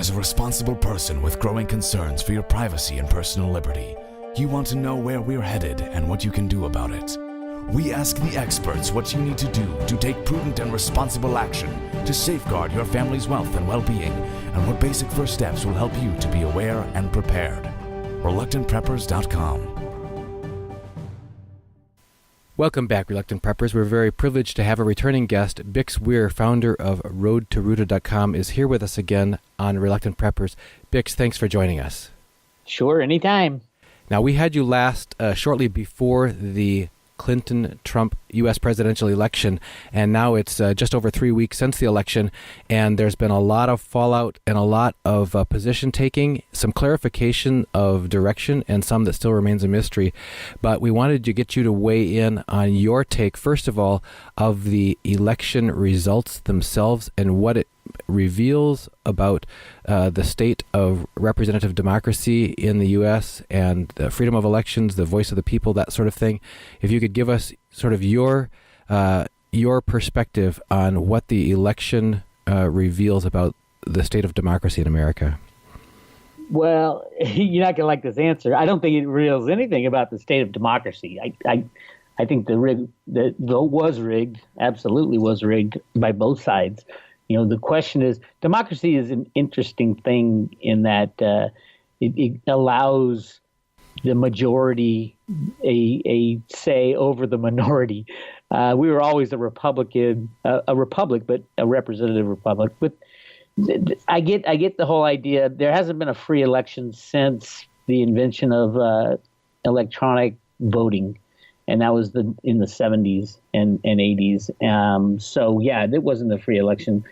As a responsible person with growing concerns for your privacy and personal liberty, you want to know where we're headed and what you can do about it. We ask the experts what you need to do to take prudent and responsible action to safeguard your family's wealth and well-being, and what basic first steps will help you to be aware and prepared. ReluctantPreppers.com. Welcome back, Reluctant Preppers. We're very privileged to have a returning guest. Bix Weir, founder of RoadToRooted.com, is here with us again on Reluctant Preppers. Bix, thanks for joining us. Sure, anytime. Now, we had you last shortly before the Clinton-Trump U.S. presidential election, and now it's just over 3 weeks since the election, and there's been a lot of fallout and a lot of position taking, some clarification of direction, and some that still remains a mystery. But we wanted to get you to weigh in on your take, first of all, of the election results themselves and what it reveals about the state of representative democracy in the U.S. and the freedom of elections, the voice of the people, that sort of thing. If you could give us sort of your perspective on what the election reveals about the state of democracy in America. Well, you're not going to like this answer. I don't think it reveals anything about the state of democracy. I think the vote was rigged, absolutely was rigged by both sides. You know, the question is, democracy is an interesting thing in that it allows the majority a say over the minority. We were always a republic, but a representative republic. But I get the whole idea. There hasn't been a free election since the invention of electronic voting. And that was in the 70s and 80s. So, yeah, it wasn't a free election.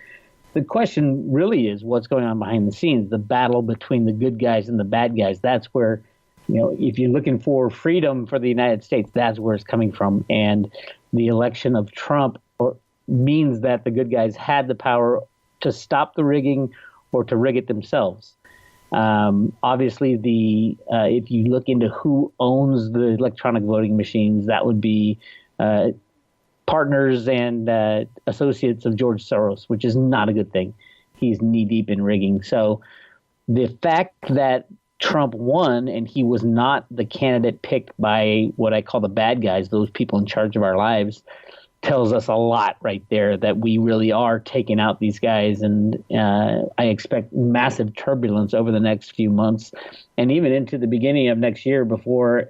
The question really is what's going on behind the scenes, the battle between the good guys and the bad guys. That's where, you know, if you're looking for freedom for the United States, that's where it's coming from. And the election of Trump means that the good guys had the power to stop the rigging or to rig it themselves. Obviously, if you look into who owns the electronic voting machines, that would be partners and associates of George Soros, which is not a good thing. He's knee-deep in rigging. So the fact that Trump won and he was not the candidate picked by what I call the bad guys, those people in charge of our lives, tells us a lot right there, that we really are taking out these guys. And I expect massive turbulence over the next few months and even into the beginning of next year before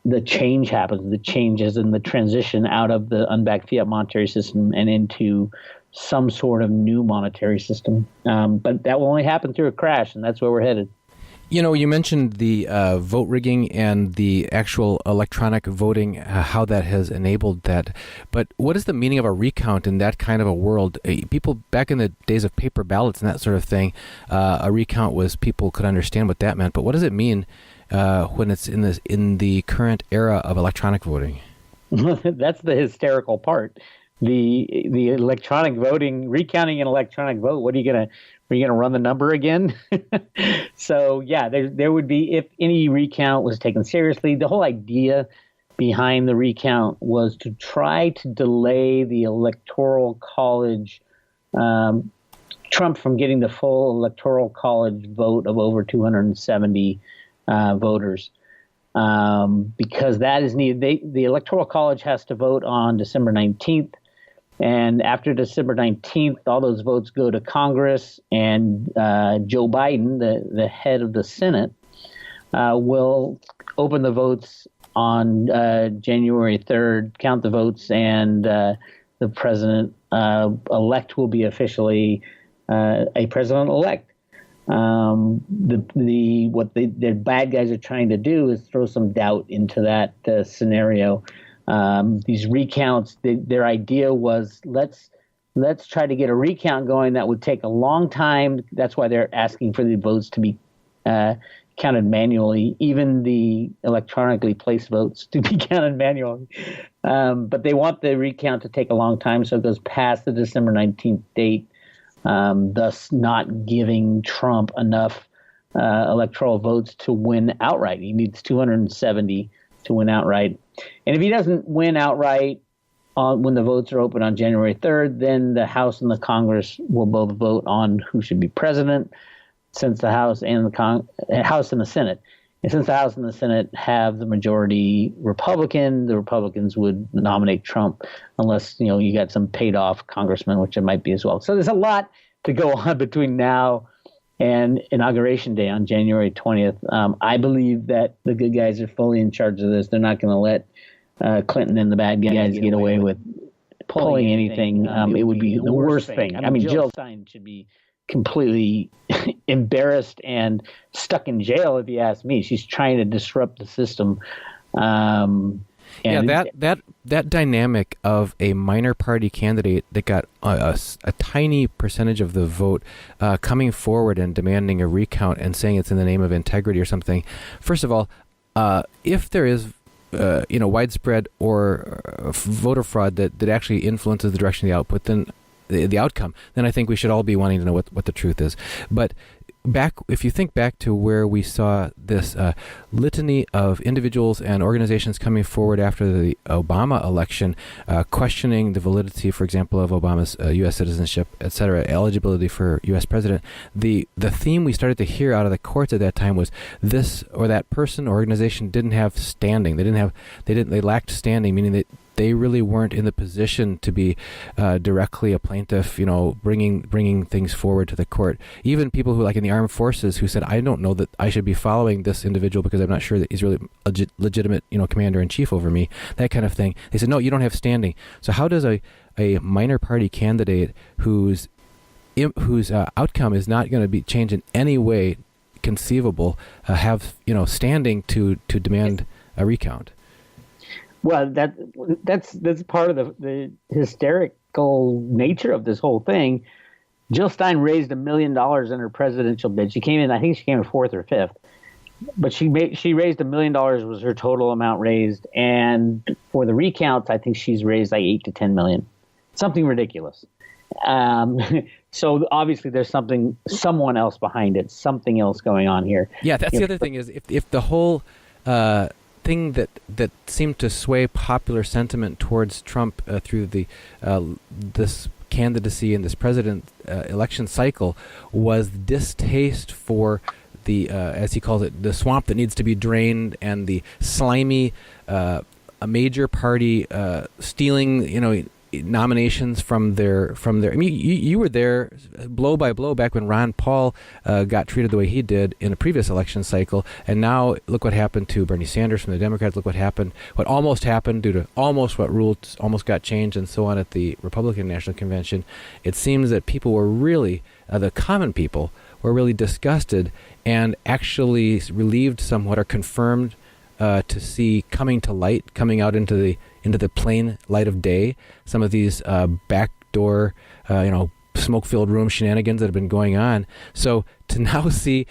the change happens, the changes and the transition out of the unbacked fiat monetary system and into some sort of new monetary system. But that will only happen through a crash, and that's where we're headed. You know, you mentioned the vote rigging and the actual electronic voting, how that has enabled that. But what is the meaning of a recount in that kind of a world? People back in the days of paper ballots and that sort of thing, a recount was people could understand what that meant. But what does it mean when it's in the current era of electronic voting? That's the hysterical part. The electronic voting, recounting an electronic vote. What are you gonna run the number again? So yeah, there would be, if any recount was taken seriously. The whole idea behind the recount was to try to delay the electoral college, Trump from getting the full electoral college vote of over 270 voters. Because that is needed. The Electoral College has to vote on December 19th. And after December 19th, all those votes go to Congress, and Joe Biden, the head of the Senate, will open the votes on January 3rd, count the votes, and the president-elect will be officially a president-elect. The bad guys are trying to do is throw some doubt into that scenario. These recounts, their idea was let's try to get a recount going that would take a long time. That's why they're asking for the votes to be counted manually, even the electronically placed votes to be counted manually. But they want the recount to take a long time, so it goes past the December 19th date, thus not giving Trump enough electoral votes to win outright. He needs 270 to win outright. And if he doesn't win outright, when the votes are open on January 3rd, then the House and the Congress will both vote on who should be president, since the House and House and the Senate. And since the House and the Senate have the majority Republican, the Republicans would nominate Trump unless, you got some paid off congressman, which it might be as well. So there's a lot to go on between now and Inauguration Day on January 20th. I believe that the good guys are fully in charge of this. They're not going to let Clinton and the bad guys get away with pulling anything. It would be the worst thing. I mean, Jill Stein should be completely embarrassed and stuck in jail, if you ask me. She's trying to disrupt the system. That dynamic of a minor party candidate that got a tiny percentage of the vote coming forward and demanding a recount and saying it's in the name of integrity or something. First of all, if there is widespread or voter fraud that actually influences the direction of the output, then the outcome, then I think we should all be wanting to know what the truth is. But if you think back to where we saw this litany of individuals and organizations coming forward after the Obama election, questioning the validity, for example, of Obama's U.S. citizenship, et cetera, eligibility for U.S. president, the theme we started to hear out of the courts at that time was this or that person or organization didn't have standing. They lacked standing, meaning that they really weren't in the position to be directly a plaintiff, bringing things forward to the court. Even people who, like in the armed forces, who said, I don't know that I should be following this individual because I'm not sure that he's really a legitimate, commander-in-chief over me, that kind of thing. They said, no, you don't have standing. So how does a minor party candidate whose outcome is not going to be changed in any way conceivable have, standing to demand a recount? Well, that's part of the hysterical nature of this whole thing. Jill Stein raised $1 million in her presidential bid. She came in fourth or fifth, but she raised $1 million was her total amount raised, and for the recounts, I think she's raised like $8 to $10 million, something ridiculous. So obviously there's someone else behind it, something else going on here. Yeah, that's the other thing is if the whole thing that seemed to sway popular sentiment towards Trump through this candidacy and this president election cycle was distaste for the as he calls it, the swamp that needs to be drained, and the slimy a major party stealing nominations from their. I mean, you were there blow by blow back when Ron Paul got treated the way he did in a previous election cycle, and now look what happened to Bernie Sanders from the Democrats. Look what almost happened due to what rules almost got changed and so on at the Republican National Convention. It seems that people were really the common people were really disgusted and actually relieved somewhat or confirmed to see coming out into the plain light of day some of these backdoor, smoke-filled room shenanigans that have been going on. So to now see,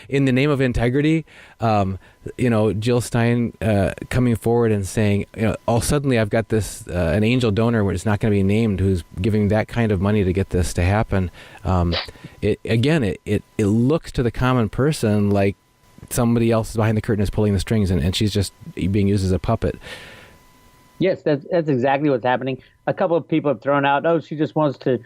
in the name of integrity, Jill Stein coming forward and saying, suddenly I've got this an angel donor where it's not going to be named who's giving that kind of money to get this to happen. It looks to the common person like somebody else is behind the curtain is pulling the strings, and she's just being used as a puppet. Yes, that's exactly what's happening. A couple of people have thrown out, she just wants to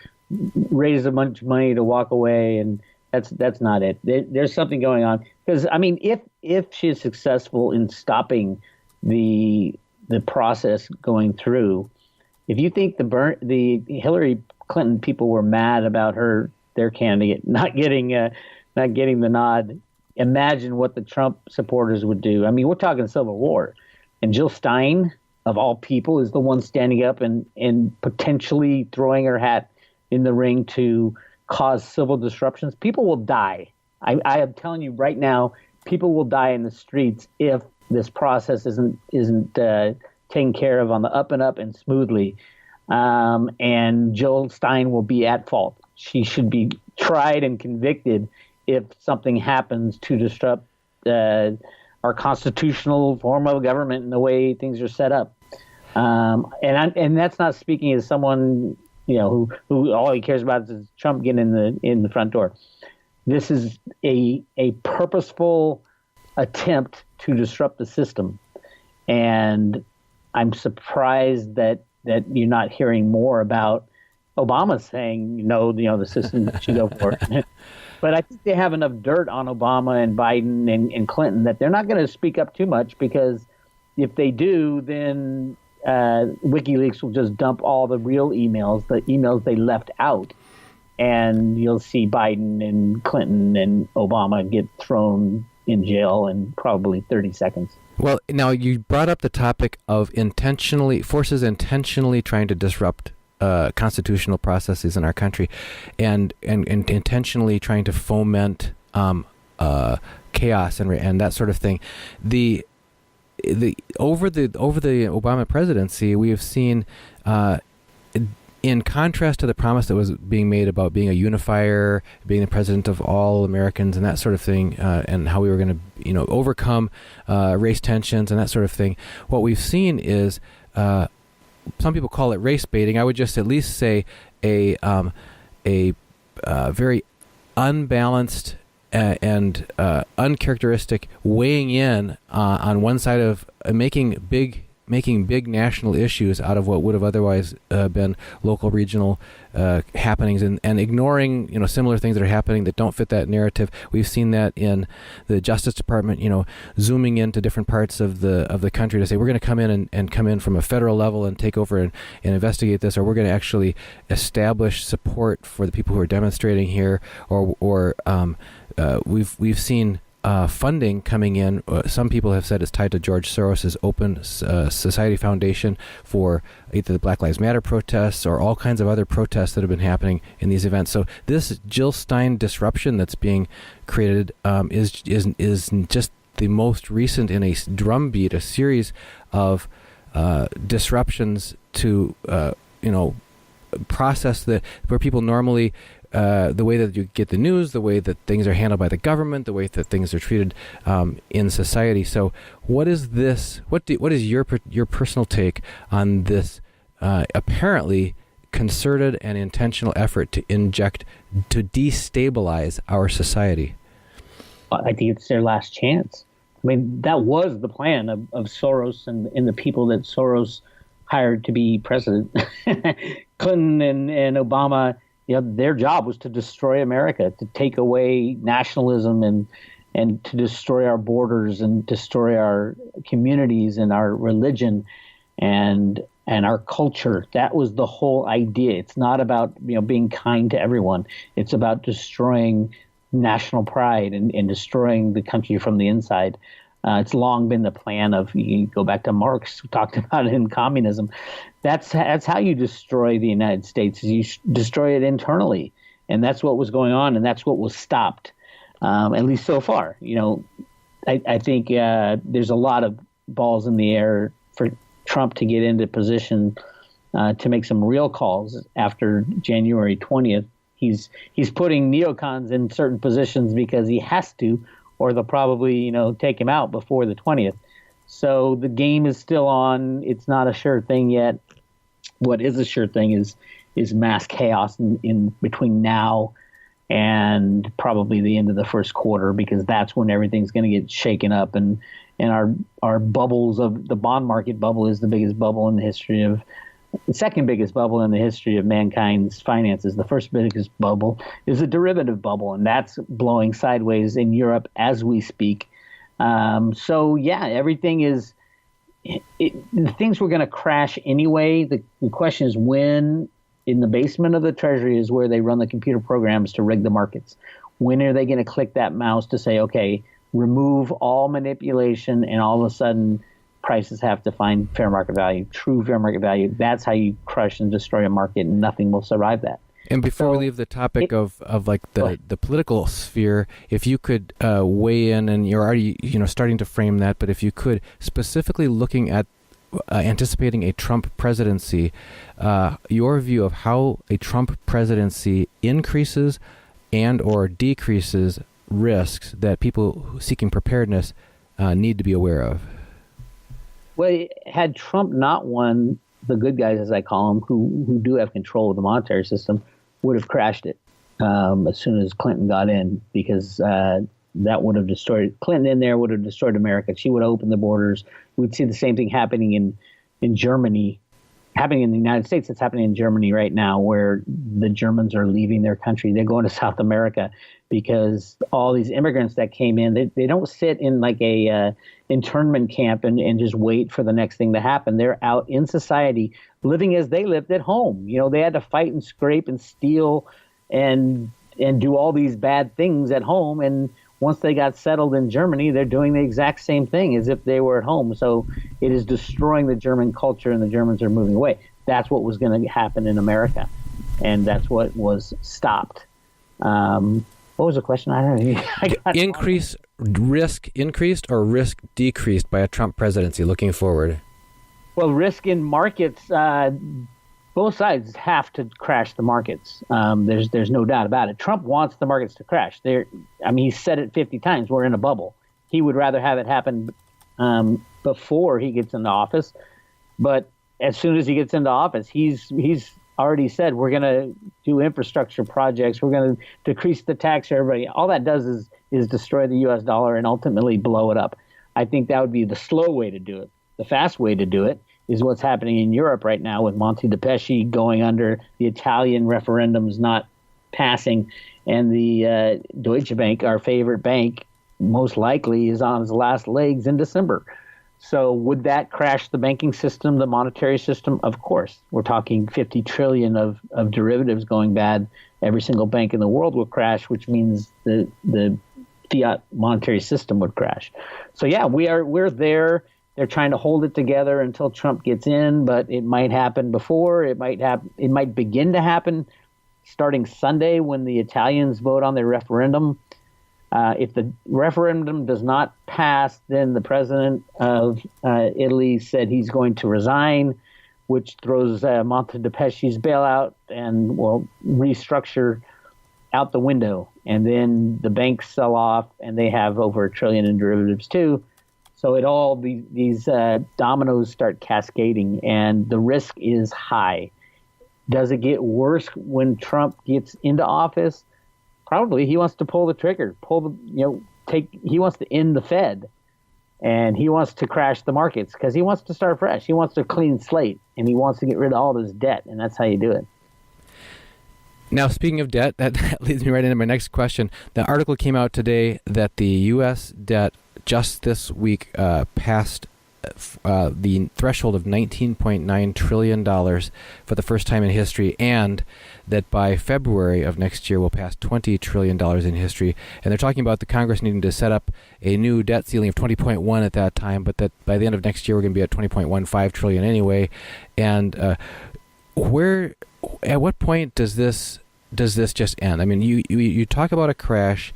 raise a bunch of money to walk away, and that's not it. There's something going on. Because, I mean, if she is successful in stopping the process going through, if you think the Hillary Clinton people were mad about their candidate not getting the nod, imagine what the Trump supporters would do. I mean, we're talking civil war. And Jill Stein, of all people, is the one standing up and potentially throwing her hat in the ring to cause civil disruptions. People will die. I am telling you right now, people will die in the streets if this process isn't taken care of on the up and up and smoothly. And Jill Stein will be at fault. She should be tried and convicted if something happens to disrupt our constitutional form of government and the way things are set up. And that's not speaking as someone who all he cares about is Trump getting in the front door. This is a purposeful attempt to disrupt the system, and I'm surprised that you're not hearing more about Obama saying, no, the system should go for it. But I think they have enough dirt on Obama and Biden and Clinton that they're not going to speak up too much, because if they do, then WikiLeaks will just dump all the real emails, the emails they left out, and you'll see Biden and Clinton and Obama get thrown in jail in probably 30 seconds. Well, now you brought up the topic of forces intentionally trying to disrupt constitutional processes in our country, and intentionally trying to foment chaos and that sort of thing. Over the Obama presidency, we have seen, in contrast to the promise that was being made about being a unifier, being the president of all Americans, and that sort of thing, and how we were going to, overcome race tensions and that sort of thing. What we've seen is, some people call it race baiting. I would just at least say a very unbalanced and uncharacteristic weighing in on one side of making big national issues out of what would have otherwise been local, regional happenings, and ignoring similar things that are happening that don't fit that narrative. We've seen that in the Justice Department, zooming into different parts of the country to say we're going to come in and come in from a federal level and take over and investigate this, or we're going to actually establish support for the people who are demonstrating here, or we've seen funding coming in. Some people have said it's tied to George Soros's Open Society Foundation for either the Black Lives Matter protests or all kinds of other protests that have been happening in these events. So this Jill Stein disruption that's being created is just the most recent in a drumbeat, a series of disruptions to process where people normally. The way that you get the news, the way that things are handled by the government, the way that things are treated in society. So, what is this? What is your personal take on this apparently concerted and intentional effort to destabilize our society? I think it's their last chance. I mean, that was the plan of Soros and the people that Soros hired to be president. Clinton and Obama. Their job was to destroy America, to take away nationalism and to destroy our borders and destroy our communities and our religion and our culture. That was the whole idea. It's not about being kind to everyone. It's about destroying national pride and destroying the country from the inside. It's long been the plan of, you go back to Marx, who talked about it in communism. That's how you destroy the United States, is you destroy it internally. And that's what was going on, and that's what was stopped, at least so far. I think there's a lot of balls in the air for Trump to get into position to make some real calls after January 20th. He's putting neocons in certain positions because he has to, or they'll probably, take him out before the 20th. So the game is still on. It's not a sure thing yet. What is a sure thing is mass chaos in between now and probably the end of the first quarter, because that's when everything's going to get shaken up. And our bubbles of the bond market bubble is the biggest bubble in the history of the second biggest bubble in the history of mankind's finances. The first biggest bubble is a derivative bubble, and that's blowing sideways in Europe as we speak. So yeah, everything is. The things were going to crash anyway. The question is when. In the basement of the Treasury is where they run the computer programs to rig the markets. When are they going to click that mouse to say, okay, remove all manipulation, and all of a sudden prices have to find fair market value, true fair market value? That's how you crush and destroy a market, and nothing will survive that. And before we leave the topic of like the political sphere, if you could weigh in, and you're already starting to frame that, but if you could, specifically looking at anticipating a Trump presidency, your view of how a Trump presidency increases and or decreases risks that people seeking preparedness need to be aware of. Well, had Trump not won, the good guys, as I call them, who do have control of the monetary system, would have crashed it as soon as Clinton got in, because that would have destroyed Clinton in there, would have destroyed America. She would have opened the borders. We'd see the same thing happening in in Germany, happening in the United States. It's happening in Germany right now, where the Germans are leaving their country. They're going to South America because all these immigrants that came in, they don't sit in like a internment camp and just wait for the next thing to happen. They're out in society, living as they lived at home. You know, they had to fight and scrape and steal and do all these bad things at home. And once they got settled in Germany, they're doing the exact same thing as if they were at home. So it is destroying the German culture, and the Germans are moving away. That's what was going to happen in America, and that's what was stopped. What was the question? I don't know. Risk increased or risk decreased by a Trump presidency looking forward? Well, risk in markets, both sides have to crash the markets. There's no doubt about it. Trump wants the markets to crash. He's said it 50 times. We're in a bubble. He would rather have it happen before he gets into office. But as soon as he gets into office, he's already said we're going to do infrastructure projects. We're going to decrease the tax for everybody. All that does is destroy the U.S. dollar and ultimately blow it up. I think that would be the slow way to do it. The fast way to do it is what's happening in Europe right now with Monte de Pesci going under, the Italian referendums not passing, and the Deutsche Bank, our favorite bank, most likely is on its last legs in December. So would that crash the banking system, the monetary system? Of course. We're talking 50 trillion of derivatives going bad. Every single bank in the world will crash, which means the fiat monetary system would crash. So yeah, we're there. They're trying to hold it together until Trump gets in, but it might happen before. It might begin to happen starting Sunday when the Italians vote on their referendum. If the referendum does not pass, then the president of Italy said he's going to resign, which throws Monte de Pesci's bailout and will restructure out the window. And then the banks sell off, and they have over $1 trillion in derivatives too. So these dominoes start cascading, and the risk is high. Does it get worse when Trump gets into office? Probably. He wants to pull the trigger, he wants to end the Fed, and he wants to crash the markets because he wants to start fresh. He wants to clean slate, and he wants to get rid of all this debt, and that's how you do it. Now, speaking of debt, that leads me right into my next question. The article came out today that the U.S. debt just this week passed the threshold of $19.9 trillion for the first time in history, and that by February of next year will pass $20 trillion in history. And they're talking about the Congress needing to set up a new debt ceiling of 20.1 at that time, but that by the end of next year we're going to be at 20.15 trillion anyway. And at what point does this just end? I mean, you talk about a crash,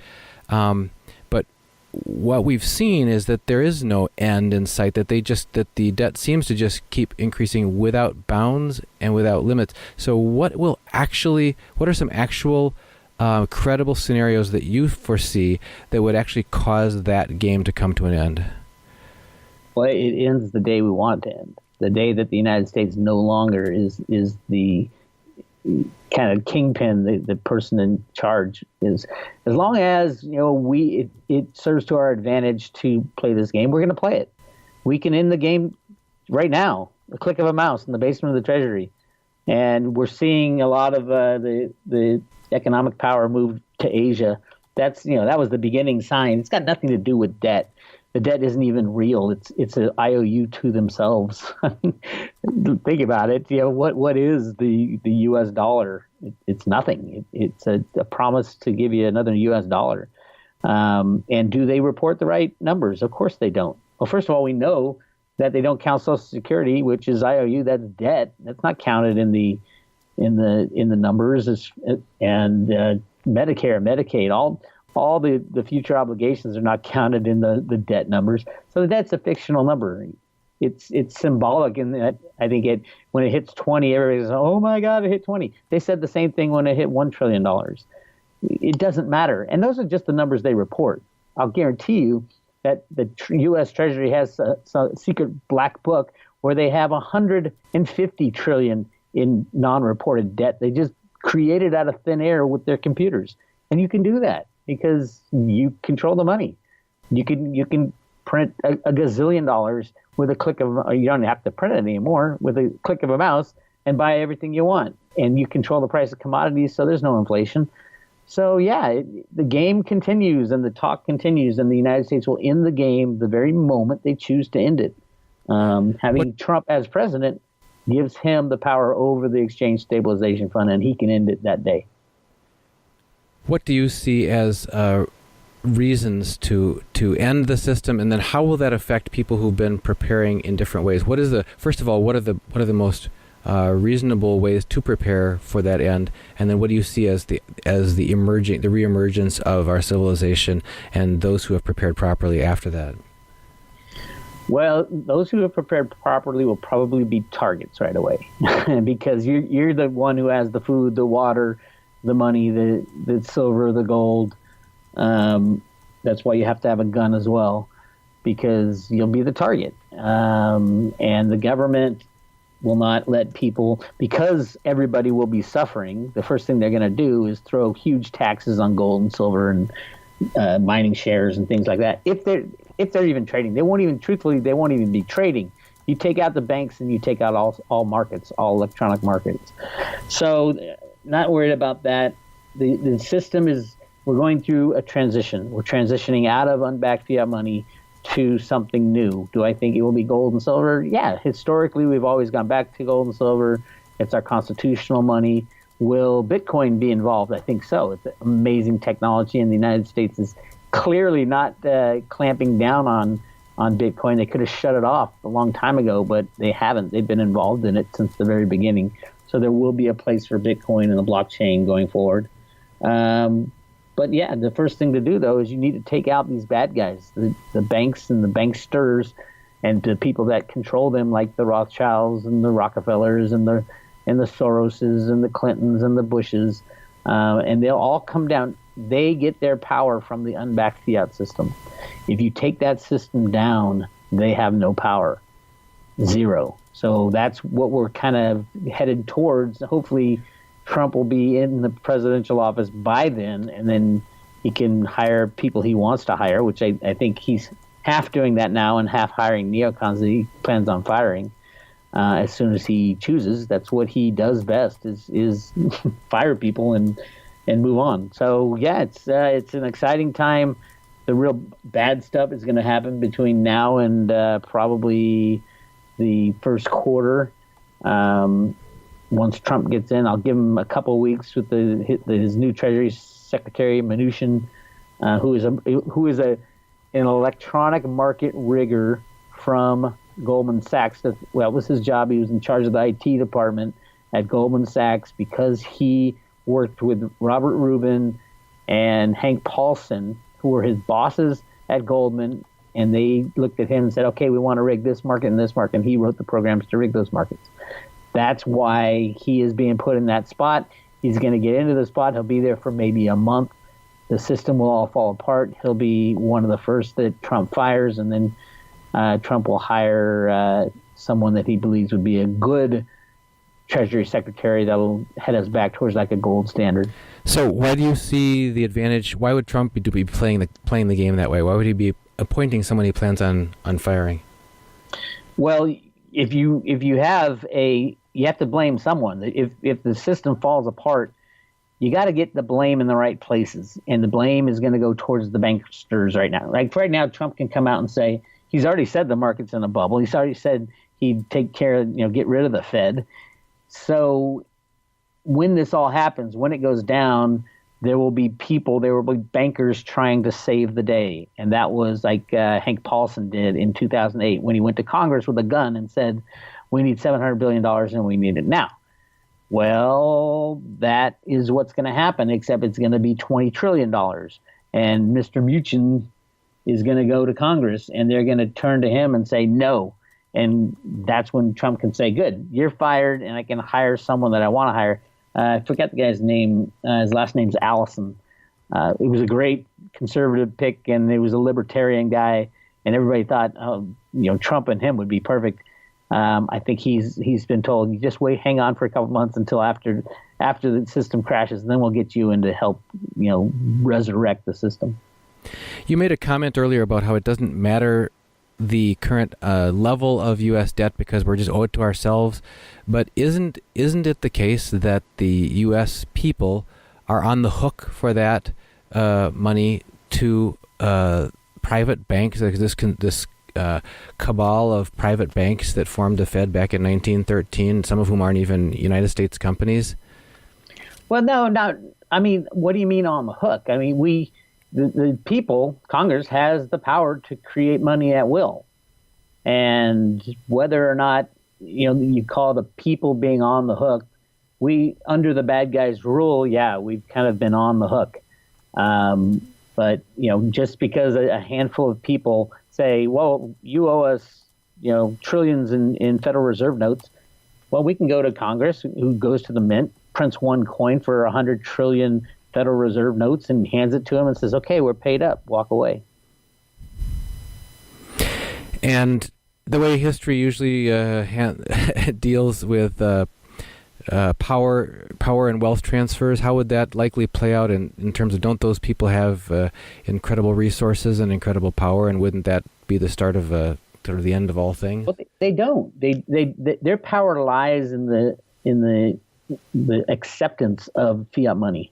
but what we've seen is that there is no end in sight, that the debt seems to just keep increasing without bounds and without limits. So what are some actual credible scenarios that you foresee that would actually cause that game to come to an end? Well, it ends the day we want it to end. The day that the United States no longer is the kind of kingpin, the person in charge is. As long as it serves to our advantage to play this game, we're going to play it. We can end the game right now, a click of a mouse in the basement of the Treasury, and we're seeing a lot of the economic power move to Asia. That was the beginning sign. It's got nothing to do with debt. The debt isn't even real. It's an IOU to themselves. Think about it. What is the U.S. dollar? It's nothing. It's a promise to give you another U.S. dollar. And do they report the right numbers? Of course they don't. Well, first of all, we know that they don't count Social Security, which is IOU. That's debt. That's not counted in the numbers. And Medicare, Medicaid, all the future obligations are not counted in the debt numbers. So the debt's a fictional number. It's symbolic in that I think when it hits 20, everybody says, oh my God, it hit 20. They said the same thing when it hit $1 trillion. It doesn't matter. And those are just the numbers they report. I'll guarantee you that the U.S. Treasury has a secret black book where they have 150 trillion in non-reported debt. They just created out of thin air with their computers. And you can do that because you control the money. You can print a gazillion dollars with a click of, you don't have to print it anymore, with a click of a mouse and buy everything you want. And you control the price of commodities, so there's no inflation. So, yeah, the game continues and the talk continues, and the United States will end the game the very moment they choose to end it. Having Trump as president gives him the power over the Exchange Stabilization Fund, and he can end it that day. What do you see as reasons to end the system, and then how will that affect people who've been preparing in different ways? First of all, what are the most reasonable ways to prepare for that end, and then what do you see as the reemergence of our civilization and those who have prepared properly after that? Well, those who have prepared properly will probably be targets right away, because you're the one who has the food, the water, the money, the silver, the gold. That's why you have to have a gun as well, because you'll be the target. And the government will not let people, because everybody will be suffering, the first thing they're going to do is throw huge taxes on gold and silver and mining shares and things like that. If they're even trading, they won't even be trading. You take out the banks and you take out all markets, all electronic markets. So not worried about that. The system is, we're going through a transition. We're transitioning out of unbacked fiat money to something new. Do I think it will be gold and silver? Yeah, historically we've always gone back to gold and silver. It's our constitutional money. Will Bitcoin be involved? I think so. It's amazing technology, and the United States is clearly not clamping down on Bitcoin. They could have shut it off a long time ago, but they haven't. They've been involved in it since the very beginning. So there will be a place for Bitcoin and the blockchain going forward. But yeah, the first thing to do, though, is you need to take out these bad guys, the banks and the banksters, and the people that control them, like the Rothschilds and the Rockefellers and the Soroses and the Clintons and the Bushes, and they'll all come down. They get their power from the unbacked fiat system. If you take that system down, they have no power, zero. So that's what we're kind of headed towards. Hopefully Trump will be in the presidential office by then, and then he can hire people he wants to hire, which I think he's half doing that now and half hiring neocons that he plans on firing as soon as he chooses. That's what he does best, is fire people and move on. So yeah, it's an exciting time. The real bad stuff is going to happen between now and probably the first quarter. Once Trump gets in, I'll give him a couple of weeks with his new Treasury Secretary Mnuchin, who is an electronic market rigger from Goldman Sachs. That was his job. He was in charge of the IT department at Goldman Sachs because he worked with Robert Rubin and Hank Paulson, who were his bosses at Goldman, and they looked at him and said, okay, we want to rig this market and this market, and he wrote the programs to rig those markets. That's why he is being put in that spot. He's going to get into the spot. He'll be there for maybe a month. The system will all fall apart. He'll be one of the first that Trump fires, and then Trump will hire someone that he believes would be a good Treasury Secretary that will head us back towards like a gold standard. So why do you see the advantage? Why would Trump be playing the game that way? Why would he be appointing someone he plans on firing? Well, if you have you have to blame someone. If the system falls apart, you got to get the blame in the right places, and the blame is going to go towards the banksters right now. Like right now, Trump can come out and say he's already said the market's in a bubble. He's already said he'd take care of, get rid of the Fed. So when this all happens, when it goes down, there will be bankers trying to save the day. And that was like Hank Paulson did in 2008 when he went to Congress with a gun and said, we need $700 billion and we need it now. Well, that is what's going to happen, except it's going to be $20 trillion. And Mr. Mnuchin is going to go to Congress and they're going to turn to him and say no. And that's when Trump can say, good, you're fired and I can hire someone that I want to hire. I forget the guy's name. His last name's Allison. It was a great conservative pick, and he was a libertarian guy, and everybody thought, Trump and him would be perfect. I think he's been told, you just wait, hang on for a couple months until after the system crashes, and then we'll get you in to help, resurrect the system. You made a comment earlier about how it doesn't matter the current level of U.S. debt because we're just owed to ourselves. But isn't it the case that the U.S. people are on the hook for that money to private banks? Like this cabal of private banks that formed the Fed back in 1913, some of whom aren't even United States companies? Well, no. I mean, what do you mean on the hook? I mean, the people, Congress has the power to create money at will. And whether or not, you call the people being on the hook, under the bad guys rule, we've kind of been on the hook. But, just because a handful of people say, well, you owe us, trillions in Federal Reserve notes, well, we can go to Congress, who goes to the mint, prints one coin for 100 trillion Federal Reserve notes and hands it to them and says, okay, we're paid up, walk away. And the way history usually deals with power and wealth transfers, how would that likely play out in terms of, don't those people have incredible resources and incredible power, and wouldn't that be the start of sort of the end of all things? Well, they don't. Their power lies in the acceptance of fiat money.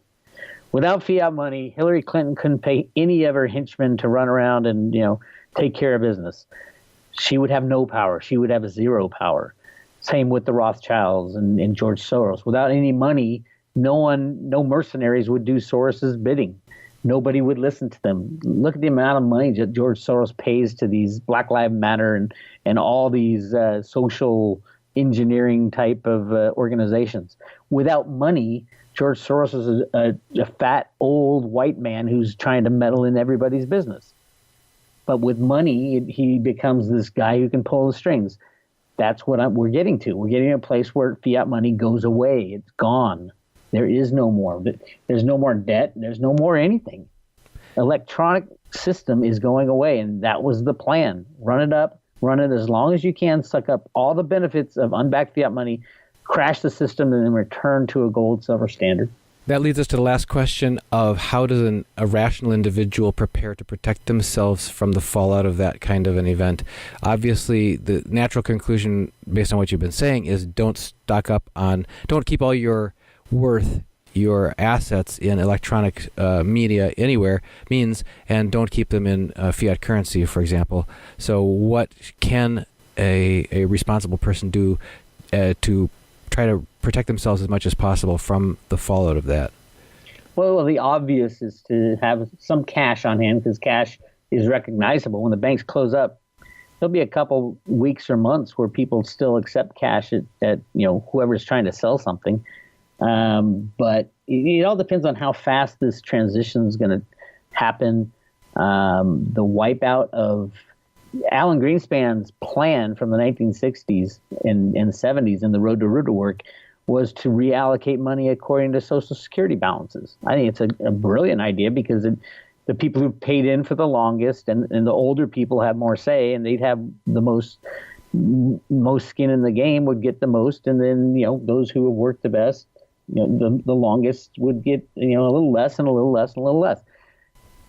Without fiat money, Hillary Clinton couldn't pay any of her henchmen to run around and take care of business. She would have no power. She would have zero power. Same with the Rothschilds and George Soros. Without any money, no mercenaries would do Soros's bidding. Nobody would listen to them. Look at the amount of money that George Soros pays to these Black Lives Matter and all these social engineering type of organizations. Without money, George Soros is a fat old white man who's trying to meddle in everybody's business. But with money, he becomes this guy who can pull the strings. That's what we're getting to. We're getting to a place where fiat money goes away. It's gone. There is no more. There's no more debt. There's no more anything. Electronic system is going away, and that was the plan. Run it up, run it as long as you can, suck up all the benefits of unbacked fiat money, crash the system, and then return to a gold, silver standard. That leads us to the last question of how does a rational individual prepare to protect themselves from the fallout of that kind of an event? Obviously, the natural conclusion, based on what you've been saying, is don't keep all your worth, your assets in electronic media anywhere, and don't keep them in fiat currency, for example. So what can a responsible person do to try to protect themselves as much as possible from the fallout of that? Well, the obvious is to have some cash on hand, because cash is recognizable. When the banks close up, there'll be a couple weeks or months where people still accept cash at whoever's trying to sell something. But it all depends on how fast this transition is going to happen. The wipeout of Alan Greenspan's plan from the 1960s and 70s in the Road to Ruta work was to reallocate money according to Social Security balances. I think it's a brilliant idea, because the people who paid in for the longest and the older people have more say, and they'd have the most skin in the game would get the most, and then those who have worked the best, the longest would get a little less and a little less and a little less.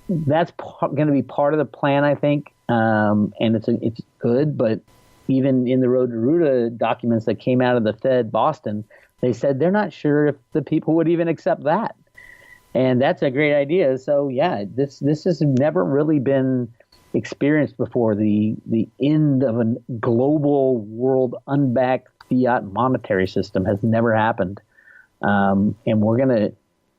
That's going to be part of the plan, I think. And it's good, but even in the Road to Ruta documents that came out of the Fed Boston, they said they're not sure if the people would even accept that. And that's a great idea. So this has never really been experienced before. The end of a global world unbacked fiat monetary system has never happened. And we're going to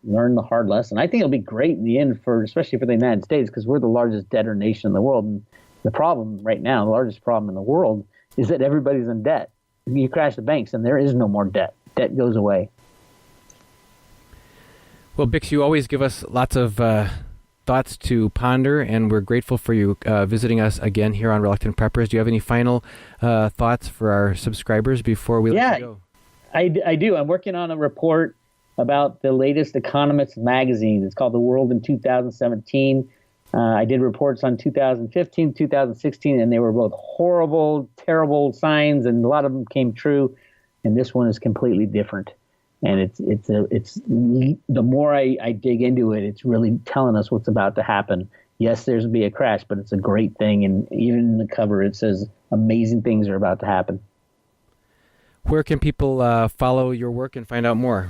learn the hard lesson. I think it'll be great in the end, especially for the United States, because we're the largest debtor nation in the world. And the problem right now, the largest problem in the world, is that everybody's in debt. You crash the banks and there is no more debt. Debt goes away. Well, Bix, you always give us lots of thoughts to ponder, and we're grateful for you visiting us again here on Reluctant Preppers. Do you have any final thoughts for our subscribers before we let you go? I do. I'm working on a report about the latest Economist magazine. It's called The World in 2017. I did reports on 2015, 2016, and they were both horrible, terrible signs, and a lot of them came true. And this one is completely different. And it's the more I dig into it, it's really telling us what's about to happen. yes, there's be a crash, but it's a great thing. And even in the cover, it says amazing things are about to happen. Where can people follow your work and find out more?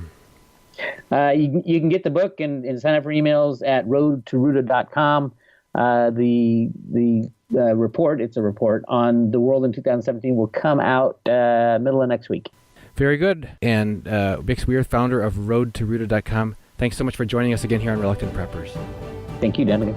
You can get the book and sign up for emails at roadtoruta.com. The report, it's a report on the world in 2017, will come out middle of next week. Very good. And Bix Weir, founder of roadtoruta.com. Thanks so much for joining us again here on Reluctant Preppers. Thank you, Duncan.